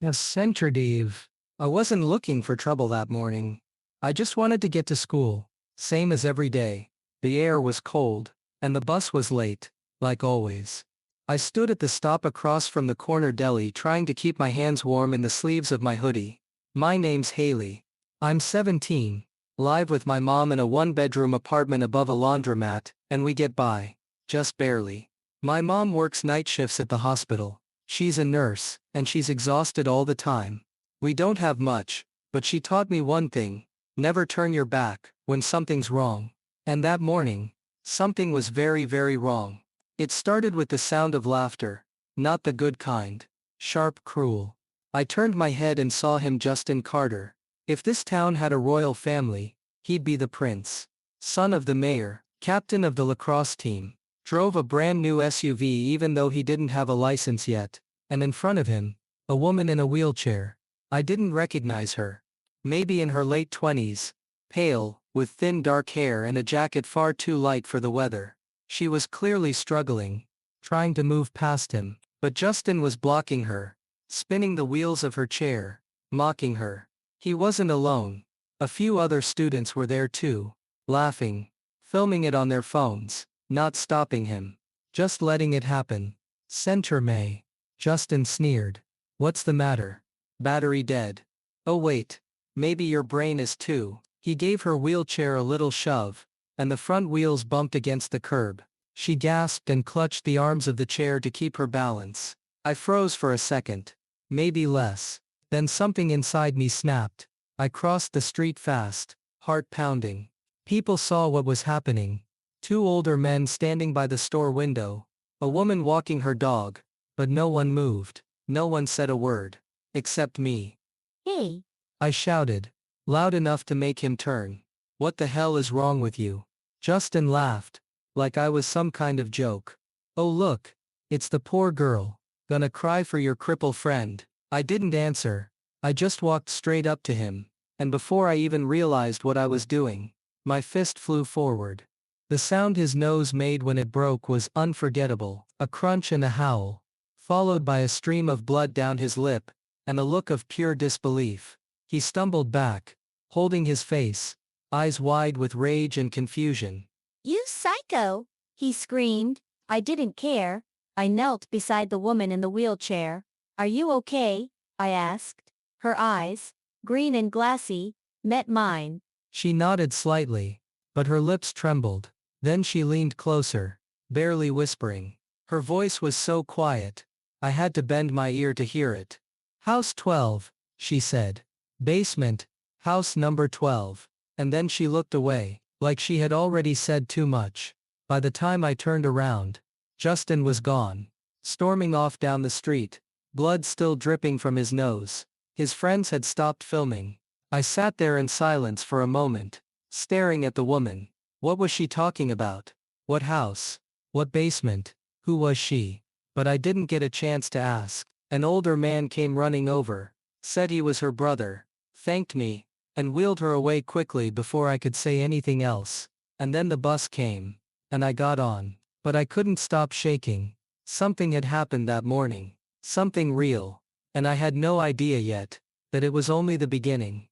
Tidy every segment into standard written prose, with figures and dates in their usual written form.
Yes, sensitive. I wasn't looking for trouble that morning. I just wanted to get to school. Same as every day. The air was cold, and the bus was late, like always. I stood at the stop across from the corner deli trying to keep my hands warm in the sleeves of my hoodie. My name's Haley. I'm 17, live with my mom in a one-bedroom apartment above a laundromat, and we get by. Just barely. My mom works night shifts at the hospital. She's a nurse, and she's exhausted all the time. We don't have much, but she taught me one thing: never turn your back when something's wrong. And that morning, something was very, very wrong. It started with the sound of laughter, not the good kind. Sharp, cruel. I turned my head and saw him, Justin Carter. If this town had a royal family, he'd be the prince. Son of the mayor, captain of the lacrosse team. Drove a brand new SUV even though he didn't have a license yet, and in front of him, a woman in a wheelchair. I didn't recognize her. Maybe in her late 20s, pale, with thin dark hair and a jacket far too light for the weather. She was clearly struggling, trying to move past him, but Justin was blocking her, spinning the wheels of her chair, mocking her. He wasn't alone. A few other students were there too, laughing, filming it on their phones. Not stopping him. Just letting it happen. Center May. Justin sneered. What's the matter? Battery dead. Oh wait. Maybe your brain is too. He gave her wheelchair a little shove, and the front wheels bumped against the curb. She gasped and clutched the arms of the chair to keep her balance. I froze for a second. Maybe less. Then something inside me snapped. I crossed the street fast, heart pounding. People saw what was happening. Two older men standing by the store window, a woman walking her dog, but no one moved, no one said a word, except me. Hey, I shouted, loud enough to make him turn. What the hell is wrong with you? Justin laughed, like I was some kind of joke. Oh look, it's the poor girl, gonna cry for your cripple friend. I didn't answer, I just walked straight up to him, and before I even realized what I was doing, my fist flew forward. The sound his nose made when it broke was unforgettable, a crunch and a howl, followed by a stream of blood down his lip, and a look of pure disbelief. He stumbled back, holding his face, eyes wide with rage and confusion. you psycho! He screamed. I didn't care. I knelt beside the woman in the wheelchair. Are you okay? I asked. Her eyes, green and glassy, met mine. She nodded slightly, but her lips trembled. Then she leaned closer, barely whispering. Her voice was so quiet, I had to bend my ear to hear it. House 12, she said. Basement, house number 12. And then she looked away, like she had already said too much. By the time I turned around, Justin was gone, storming off down the street, blood still dripping from his nose. His friends had stopped filming. I sat there in silence for a moment, staring at the woman. What was she talking about? What house? What basement? Who was she? But I didn't get a chance to ask. An older man came running over, said he was her brother, thanked me, and wheeled her away quickly before I could say anything else. And then the bus came, and I got on. But I couldn't stop shaking. Something had happened that morning. Something real. And I had no idea yet that it was only the beginning.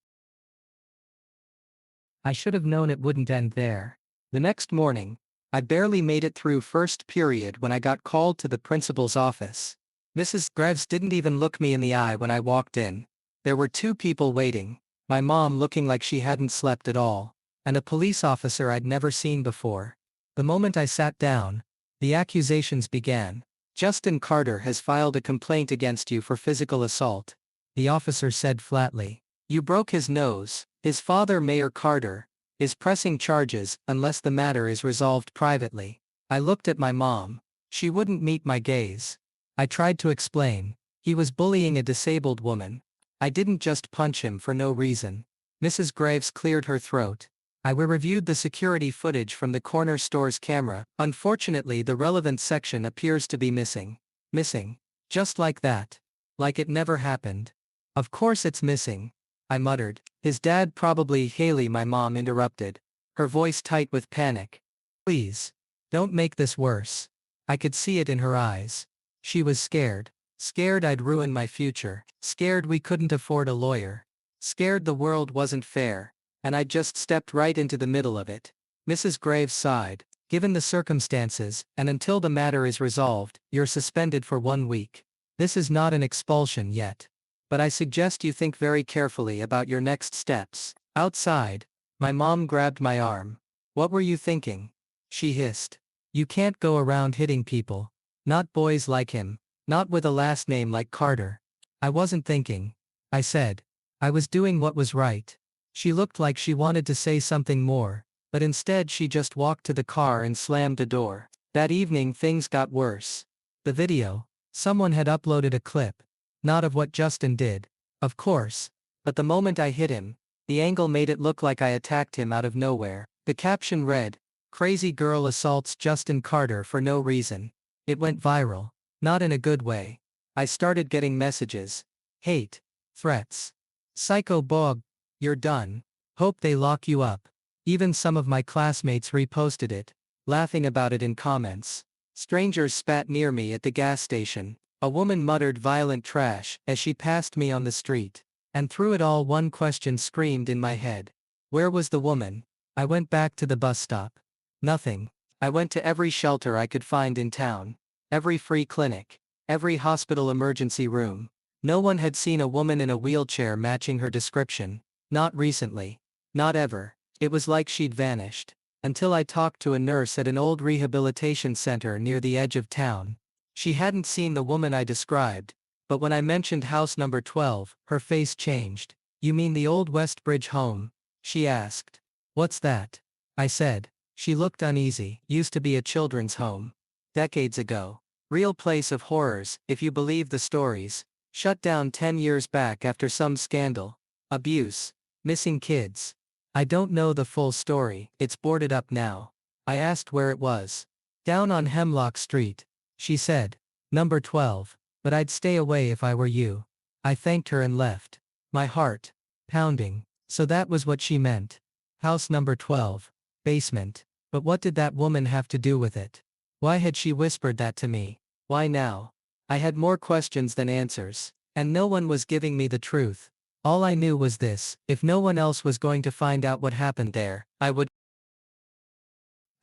I should have known it wouldn't end there. The next morning, I barely made it through first period when I got called to the principal's office. Mrs. Greves didn't even look me in the eye when I walked in. There were two people waiting, my mom looking like she hadn't slept at all, and a police officer I'd never seen before. The moment I sat down, the accusations began. Justin Carter has filed a complaint against you for physical assault, the officer said flatly. You broke his nose. His father, Mayor Carter, is pressing charges unless the matter is resolved privately. I looked at my mom. She wouldn't meet my gaze. I tried to explain. He was bullying a disabled woman. I didn't just punch him for no reason. Mrs. Graves cleared her throat. We reviewed the security footage from the corner store's camera. Unfortunately, the relevant section appears to be missing. Missing. Just like that. Like it never happened. Of course it's missing, I muttered. His dad probably. Haley, my mom interrupted, her voice tight with panic. Please. Don't make this worse. I could see it in her eyes. She was scared. Scared I'd ruin my future. Scared we couldn't afford a lawyer. Scared the world wasn't fair. And I just stepped right into the middle of it. Mrs. Graves sighed. Given the circumstances, and until the matter is resolved, you're suspended for 1 week. This is not an expulsion yet. But I suggest you think very carefully about your next steps. Outside, my mom grabbed my arm. What were you thinking? She hissed. You can't go around hitting people. Not boys like him. Not with a last name like Carter. I wasn't thinking. I said. I was doing what was right. She looked like she wanted to say something more, but instead she just walked to the car and slammed the door. That evening things got worse. The video. Someone had uploaded a clip. Not of what Justin did, of course, but the moment I hit him, the angle made it look like I attacked him out of nowhere. The caption read, "Crazy girl assaults Justin Carter for no reason." It went viral. Not in a good way. I started getting messages. Hate. Threats. Psycho Bog. You're done. Hope they lock you up. Even some of my classmates reposted it, laughing about it in comments. Strangers spat near me at the gas station. A woman muttered violent trash as she passed me on the street. And through it all one question screamed in my head. Where was the woman? I went back to the bus stop. Nothing. I went to every shelter I could find in town. Every free clinic. Every hospital emergency room. No one had seen a woman in a wheelchair matching her description. Not recently. Not ever. It was like she'd vanished. Until I talked to a nurse at an old rehabilitation center near the edge of town. She hadn't seen the woman I described, but when I mentioned house number 12, her face changed. You mean the old Westbridge home? She asked. What's that? I said. She looked uneasy. Used to be a children's home. Decades ago. Real place of horrors, if you believe the stories. Shut down 10 years back after some scandal. Abuse. Missing kids. I don't know the full story. It's boarded up now. I asked where it was. Down on Hemlock Street. She said. Number 12. But I'd stay away if I were you. I thanked her and left. My heart. Pounding. So that was what she meant. House number 12. Basement. But what did that woman have to do with it? Why had she whispered that to me? Why now? I had more questions than answers. And no one was giving me the truth. All I knew was this: if no one else was going to find out what happened there, I would.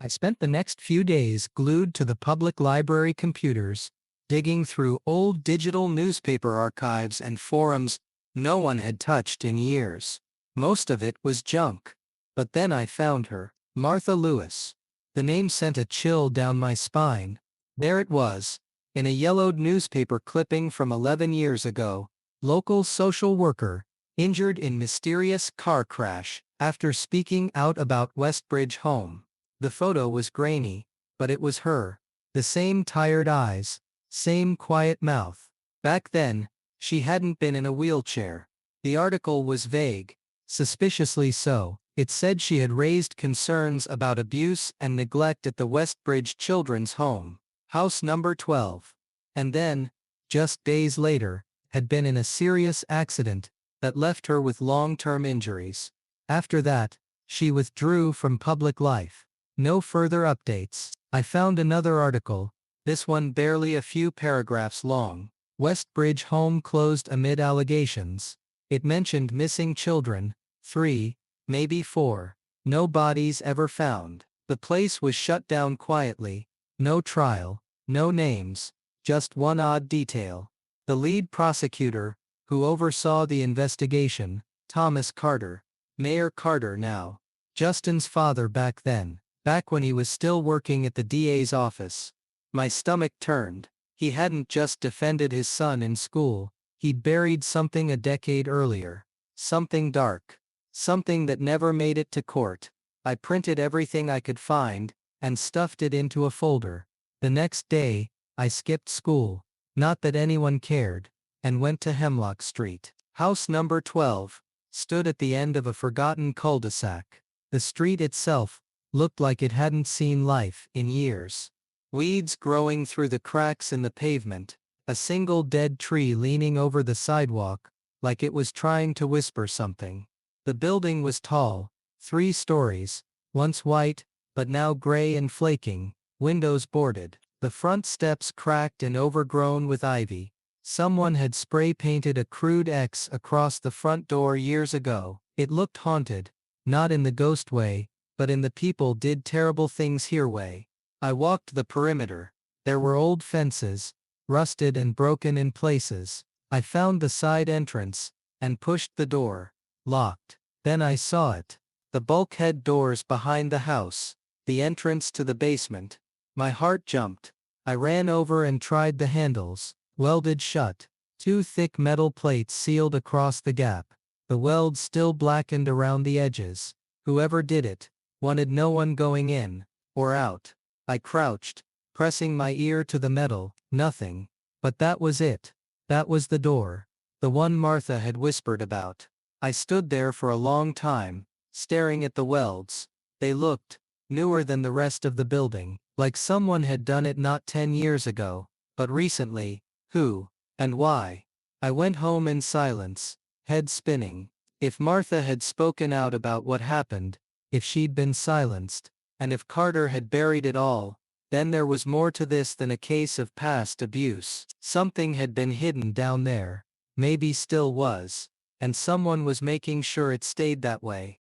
I spent the next few days glued to the public library computers, digging through old digital newspaper archives and forums no one had touched in years. Most of it was junk. But then I found her, Martha Lewis. The name sent a chill down my spine. There it was, in a yellowed newspaper clipping from 11 years ago. Local social worker, injured in mysterious car crash after speaking out about Westbridge home. The photo was grainy, but it was her. The same tired eyes, same quiet mouth. Back then, she hadn't been in a wheelchair. The article was vague, suspiciously so. It said she had raised concerns about abuse and neglect at the Westbridge Children's Home, house number 12. And then, just days later, had been in a serious accident that left her with long-term injuries. After that, she withdrew from public life. No further updates. I found another article, this one barely a few paragraphs long. Westbridge home closed amid allegations. It mentioned missing children, 3, maybe 4. No bodies ever found. The place was shut down quietly. No trial, no names, just one odd detail. The lead prosecutor, who oversaw the investigation, Thomas Carter. Mayor Carter now. Justin's father back then. Back when he was still working at the DA's office. My stomach turned. He hadn't just defended his son in school. He'd buried something a decade earlier. Something dark. Something that never made it to court. I printed everything I could find, and stuffed it into a folder. The next day, I skipped school. Not that anyone cared. And went to Hemlock Street. House number 12. Stood at the end of a forgotten cul-de-sac. The street itself looked like it hadn't seen life in years. Weeds growing through the cracks in the pavement. A single dead tree leaning over the sidewalk, like it was trying to whisper something. The building was tall, 3 stories, once white, but now gray and flaking, windows boarded. The front steps cracked and overgrown with ivy. Someone had spray painted a crude X across the front door years ago. It looked haunted, not in the ghost way, but in the people did terrible things here way. I walked the perimeter. There were old fences, rusted and broken in places. I found the side entrance, and pushed the door. Locked. Then I saw it. The bulkhead doors behind the house. The entrance to the basement. My heart jumped. I ran over and tried the handles. Welded shut. Two thick metal plates sealed across the gap. The welds still blackened around the edges. Whoever did it wanted no one going in or out. I crouched, pressing my ear to the metal. Nothing. But that was it. That was the door. The one Martha had whispered about. I stood there for a long time, staring at the welds. They looked newer than the rest of the building, like someone had done it not 10 years ago, but recently. Who? And why? I went home in silence, head spinning. If Martha had spoken out about what happened, if she'd been silenced, and if Carter had buried it all, then there was more to this than a case of past abuse. Something had been hidden down there, maybe still was, and someone was making sure it stayed that way.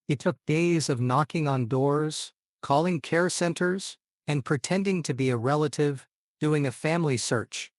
It took days of knocking on doors, calling care centers, and pretending to be a relative, doing a family search.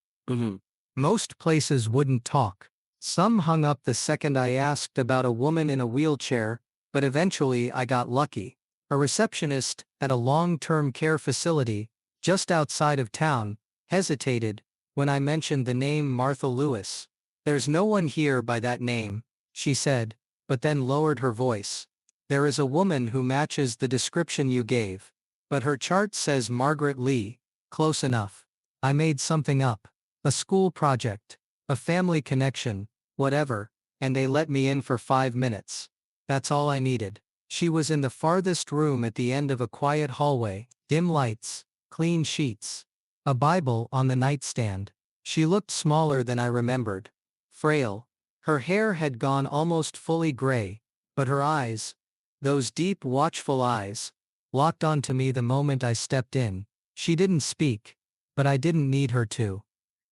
Most places wouldn't talk. Some hung up the second I asked about a woman in a wheelchair, but eventually I got lucky. A receptionist at a long-term care facility, just outside of town, hesitated when I mentioned the name Martha Lewis. "There's no one here by that name," she said, but then lowered her voice. "There is a woman who matches the description you gave, but her chart says Margaret Lee." Close enough. I made something up. A school project, a family connection, whatever, and they let me in for 5 minutes. That's all I needed. She was in the farthest room at the end of a quiet hallway, dim lights, clean sheets. A Bible on the nightstand. She looked smaller than I remembered. Frail. Her hair had gone almost fully gray, but her eyes, those deep watchful eyes, locked onto me the moment I stepped in. She didn't speak, but I didn't need her to.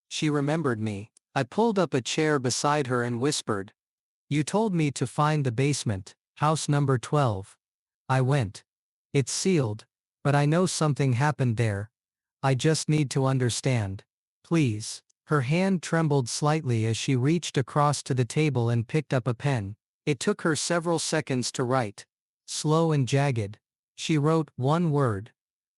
She remembered me. I pulled up a chair beside her and whispered, "You told me to find the basement, house number 12. I went. It's sealed, but I know something happened there. I just need to understand. Please." Her hand trembled slightly as she reached across to the table and picked up a pen. It took her several seconds to write. Slow and jagged. She wrote one word.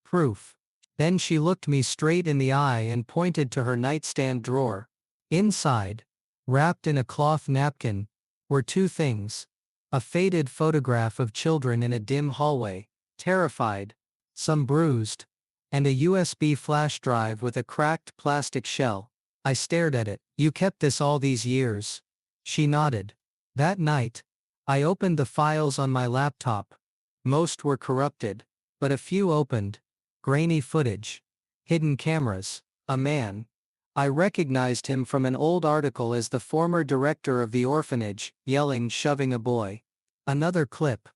Proof. Then she looked me straight in the eye and pointed to her nightstand drawer. Inside, wrapped in a cloth napkin, were two things. A faded photograph of children in a dim hallway, terrified, some bruised, and a USB flash drive with a cracked plastic shell. I stared at it. "You kept this all these years?" She nodded. That night, I opened the files on my laptop. Most were corrupted, but a few opened. Grainy footage. Hidden cameras. A man. I recognized him from an old article as the former director of the orphanage, yelling, shoving a boy. Another clip.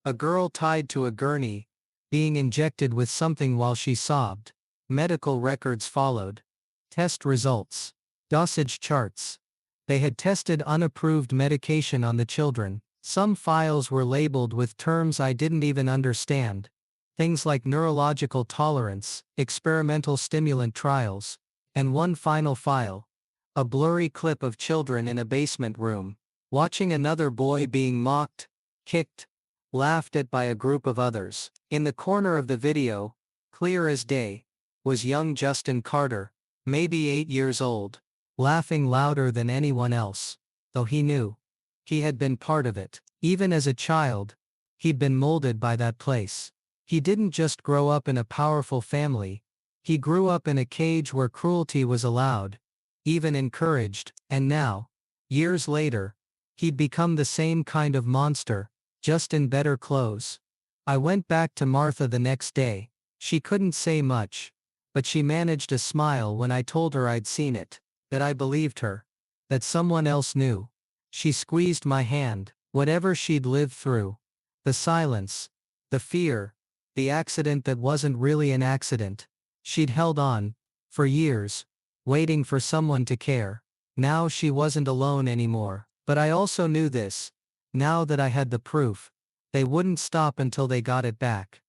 A girl tied to a gurney, being injected with something while she sobbed. Medical records followed. Test results. Dosage charts. They had tested unapproved medication on the children. Some files were labeled with terms I didn't even understand. Things like neurological tolerance, experimental stimulant trials, and one final file. A blurry clip of children in a basement room, watching another boy being mocked, kicked, laughed at by a group of others. In the corner of the video, clear as day, was young Justin Carter, maybe 8 years old, laughing louder than anyone else, though he knew. He had been part of it. Even as a child, he'd been molded by that place. He didn't just grow up in a powerful family, he grew up in a cage where cruelty was allowed, even encouraged, and now, years later, he'd become the same kind of monster, just in better clothes. I went back to Martha the next day. She couldn't say much, but she managed a smile when I told her I'd seen it, that I believed her, that someone else knew. She squeezed my hand. Whatever she'd lived through, the silence, the fear, the accident that wasn't really an accident, she'd held on, for years, waiting for someone to care. Now she wasn't alone anymore, but I also knew this. Now that I had the proof, they wouldn't stop until they got it back.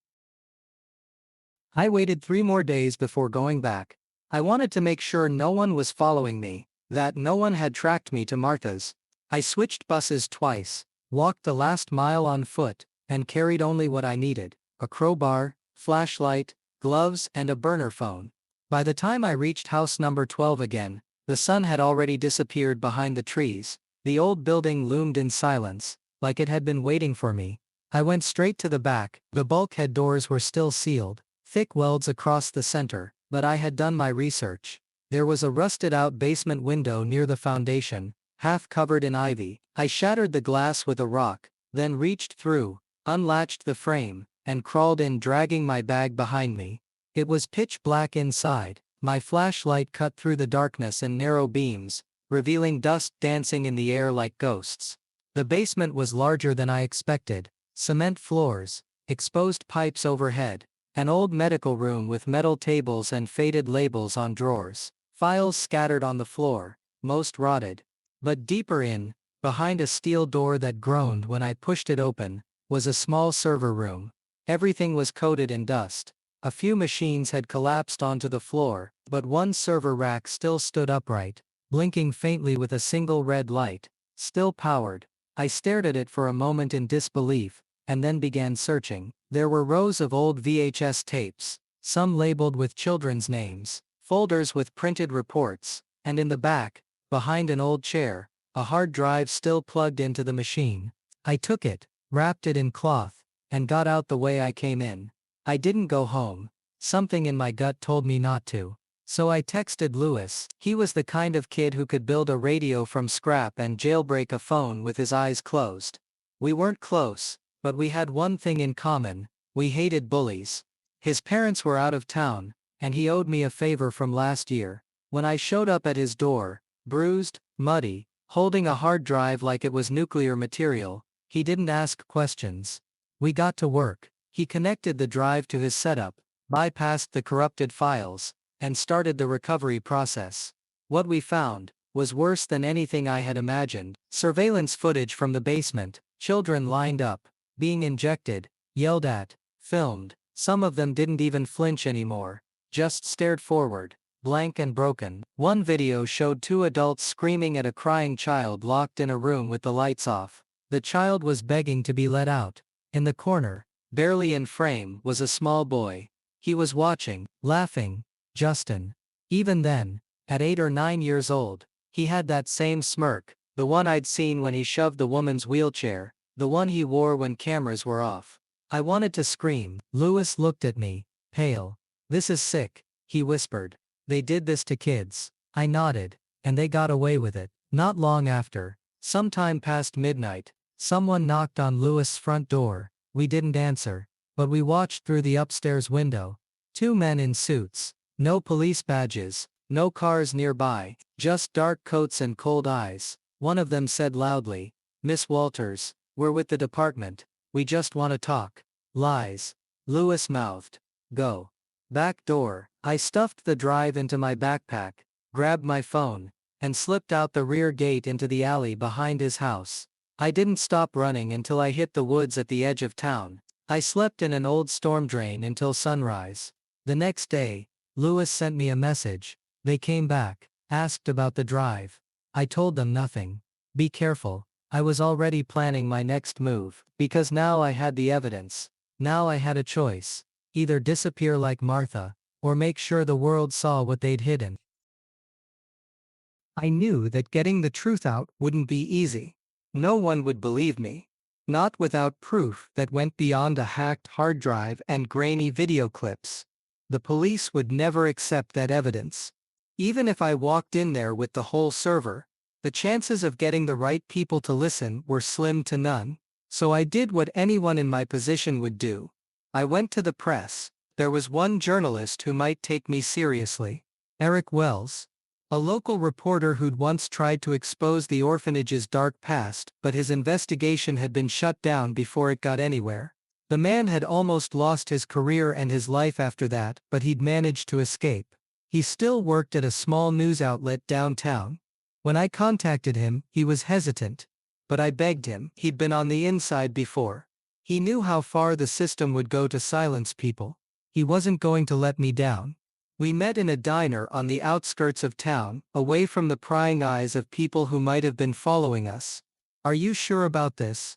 I waited 3 more days before going back. I wanted to make sure no one was following me, that no one had tracked me to Martha's. I switched buses twice, walked the last mile on foot, and carried only what I needed: a crowbar, flashlight, gloves, and a burner phone. By the time I reached house number 12 again, the sun had already disappeared behind the trees. The old building loomed in silence, like it had been waiting for me. I went straight to the back. The bulkhead doors were still sealed, thick welds across the center, but I had done my research. There was a rusted-out basement window near the foundation, half covered in ivy. I shattered the glass with a rock, then reached through, unlatched the frame, and crawled in, dragging my bag behind me. It was pitch black inside. My flashlight cut through the darkness in narrow beams, revealing dust dancing in the air like ghosts. The basement was larger than I expected. Cement floors, exposed pipes overhead, an old medical room with metal tables and faded labels on drawers, files scattered on the floor, most rotted. But deeper in, behind a steel door that groaned when I pushed it open, was a small server room. Everything was coated in dust. A few machines had collapsed onto the floor, but one server rack still stood upright, blinking faintly with a single red light, still powered. I stared at it for a moment in disbelief, and then began searching. There were rows of old VHS tapes, some labeled with children's names, folders with printed reports, and in the back, behind an old chair, a hard drive still plugged into the machine. I took it, wrapped it in cloth, and got out the way I came in. I didn't go home. Something in my gut told me not to. So I texted Lewis. He was the kind of kid who could build a radio from scrap and jailbreak a phone with his eyes closed. We weren't close, but we had one thing in common: we hated bullies. His parents were out of town, and he owed me a favor from last year. When I showed up at his door, bruised, muddy, holding a hard drive like it was nuclear material, he didn't ask questions. We got to work. He connected the drive to his setup, bypassed the corrupted files, and started the recovery process. What we found was worse than anything I had imagined. Surveillance footage from the basement, children lined up, being injected, yelled at, filmed. Some of them didn't even flinch anymore, just stared forward, blank and broken. One video showed 2 adults screaming at a crying child locked in a room with the lights off. The child was begging to be let out. In the corner, barely in frame, was a small boy. He was watching, laughing. Justin. Even then, at 8 or 9 years old, he had that same smirk, the one I'd seen when he shoved the woman's wheelchair, the one he wore when cameras were off. I wanted to scream. Lewis looked at me, pale. "This is sick," he whispered. "They did this to kids." I nodded, and they got away with it. Not long after, sometime past midnight, someone knocked on Lewis' front door. We didn't answer, but we watched through the upstairs window. 2 men in suits. No police badges, no cars nearby, just dark coats and cold eyes. One of them said loudly, "Miss Walters, we're with the department. We just want to talk." "Lies," Lewis mouthed. "Go. Back door." I stuffed the drive into my backpack, grabbed my phone, and slipped out the rear gate into the alley behind his house. I didn't stop running until I hit the woods at the edge of town. I slept in an old storm drain until sunrise. The next day, Lewis sent me a message. They came back, asked about the drive. I told them nothing. Be careful. I was already planning my next move, because now I had the evidence. Now I had a choice. Either disappear like Martha, or make sure the world saw what they'd hidden. I knew that getting the truth out wouldn't be easy. No one would believe me. Not without proof that went beyond a hacked hard drive and grainy video clips. The police would never accept that evidence. Even if I walked in there with the whole server, the chances of getting the right people to listen were slim to none. So I did what anyone in my position would do. I went to the press. There was one journalist who might take me seriously. Eric Wells. A local reporter who'd once tried to expose the orphanage's dark past, but his investigation had been shut down before it got anywhere. The man had almost lost his career and his life after that, but he'd managed to escape. He still worked at a small news outlet downtown. When I contacted him, he was hesitant. But I begged him. He'd been on the inside before. He knew how far the system would go to silence people. He wasn't going to let me down. We met in a diner on the outskirts of town, away from the prying eyes of people who might have been following us. "Are you sure about this?"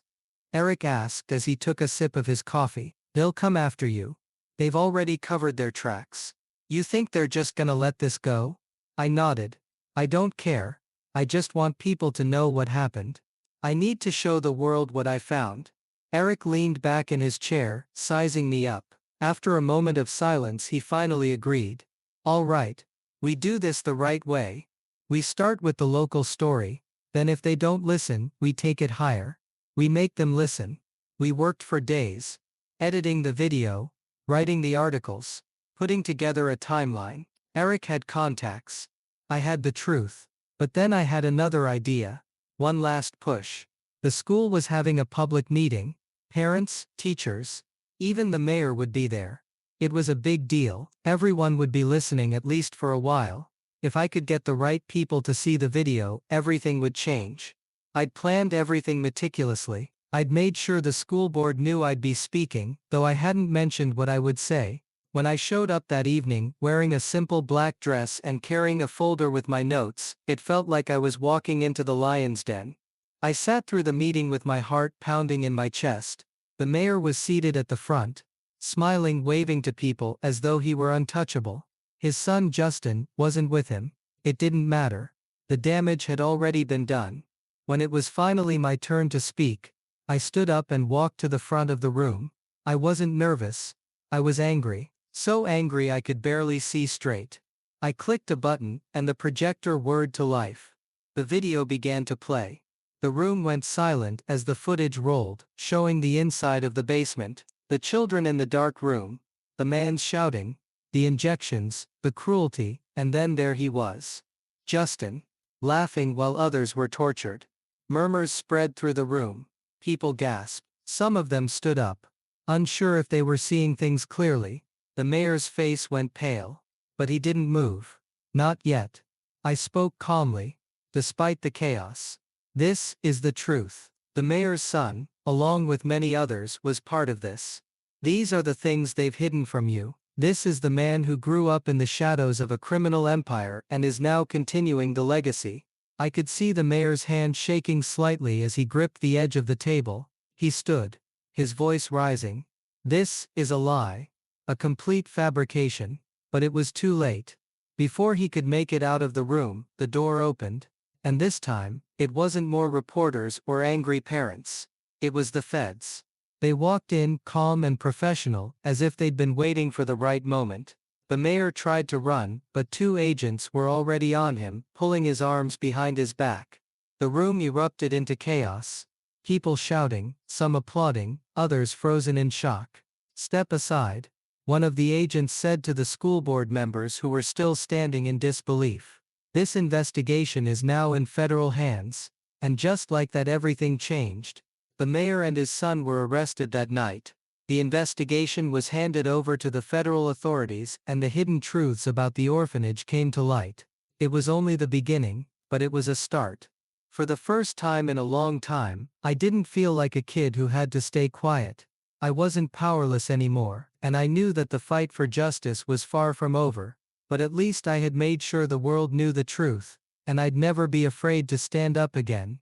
Eric asked as he took a sip of his coffee. "They'll come after you. They've already covered their tracks. You think they're just gonna let this go?" I nodded. "I don't care. I just want people to know what happened. I need to show the world what I found." Eric leaned back in his chair, sizing me up. After a moment of silence, he finally agreed. "All right. We do this the right way. We start with the local story, then if they don't listen, we take it higher. We make them listen." We worked for days. Editing the video, writing the articles, putting together a timeline. Eric had contacts. I had the truth. But then I had another idea. One last push. The school was having a public meeting. Parents, teachers, even the mayor would be there. It was a big deal. Everyone would be listening at least for a while. If I could get the right people to see the video, everything would change. I'd planned everything meticulously. I'd made sure the school board knew I'd be speaking, though I hadn't mentioned what I would say. When I showed up that evening, wearing a simple black dress and carrying a folder with my notes, it felt like I was walking into the lion's den. I sat through the meeting with my heart pounding in my chest. The mayor was seated at the front, smiling, waving to people as though he were untouchable. His son Justin wasn't with him. It didn't matter. The damage had already been done. When it was finally my turn to speak, I stood up and walked to the front of the room. I wasn't nervous. I was angry. So angry I could barely see straight. I clicked a button, and the projector whirred to life. The video began to play. The room went silent as the footage rolled, showing the inside of the basement, the children in the dark room, the man shouting, the injections, the cruelty, and then there he was. Justin, laughing while others were tortured. Murmurs spread through the room. People gasped. Some of them stood up, unsure if they were seeing things clearly. The mayor's face went pale. But he didn't move. "Not yet." I spoke calmly. "Despite the chaos. This is the truth. The mayor's son, along with many others, was part of this. These are the things they've hidden from you. This is the man who grew up in the shadows of a criminal empire and is now continuing the legacy." I could see the mayor's hand shaking slightly as he gripped the edge of the table. He stood, his voice rising. "This is a lie. A complete fabrication." But it was too late. Before he could make it out of the room, the door opened. And this time, it wasn't more reporters or angry parents. It was the feds. They walked in, calm and professional, as if they'd been waiting for the right moment. The mayor tried to run, but two agents were already on him, pulling his arms behind his back. The room erupted into chaos. People shouting, some applauding, others frozen in shock. "Step aside," one of the agents said to the school board members who were still standing in disbelief. "This investigation is now in federal hands." And just like that, everything changed. The mayor and his son were arrested that night. The investigation was handed over to the federal authorities, and the hidden truths about the orphanage came to light. It was only the beginning, but it was a start. For the first time in a long time, I didn't feel like a kid who had to stay quiet. I wasn't powerless anymore, and I knew that the fight for justice was far from over. But at least I had made sure the world knew the truth, and I'd never be afraid to stand up again.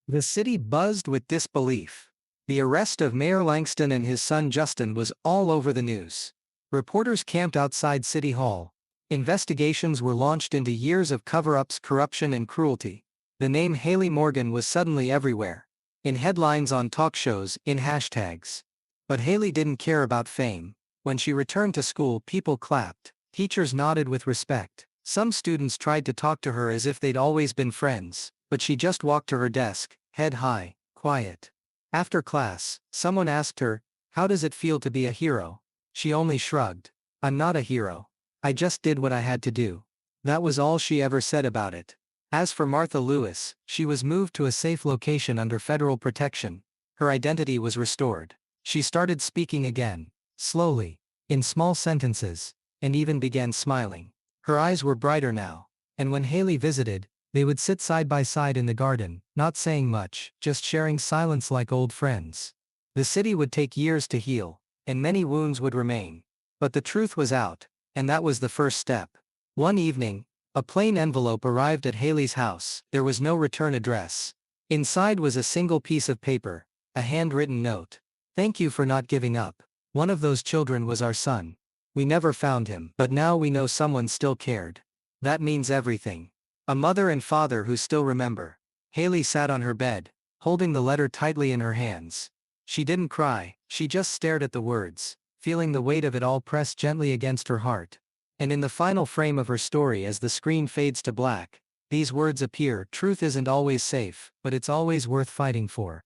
The city buzzed with disbelief. The arrest of Mayor Langston and his son Justin was all over the news. Reporters camped outside City Hall. Investigations were launched into years of cover-ups, corruption and cruelty. The name Haley Morgan was suddenly everywhere. In headlines, on talk shows, in hashtags. But Haley didn't care about fame. When she returned to school, people clapped. Teachers nodded with respect. Some students tried to talk to her as if they'd always been friends, but she just walked to her desk, head high, quiet. After class, someone asked her, "How does it feel to be a hero?" She only shrugged. "I'm not a hero. I just did what I had to do." That was all she ever said about it. As for Martha Lewis, she was moved to a safe location under federal protection. Her identity was restored. She started speaking again, slowly, in small sentences. and even began smiling. Her eyes were brighter now, and when Haley visited, they would sit side by side in the garden, not saying much, just sharing silence like old friends. The city would take years to heal, and many wounds would remain. But the truth was out, and that was the first step. One evening, a plain envelope arrived at Haley's house. There was no return address. Inside was a single piece of paper, a handwritten note. "Thank you for not giving up. One of those children was our son. We never found him, but now we know someone still cared. That means everything. A mother and father who still remember." Haley sat on her bed, holding the letter tightly in her hands. She didn't cry, she just stared at the words, feeling the weight of it all pressed gently against her heart. And in the final frame of her story, as the screen fades to black, these words appear: "Truth isn't always safe, but it's always worth fighting for."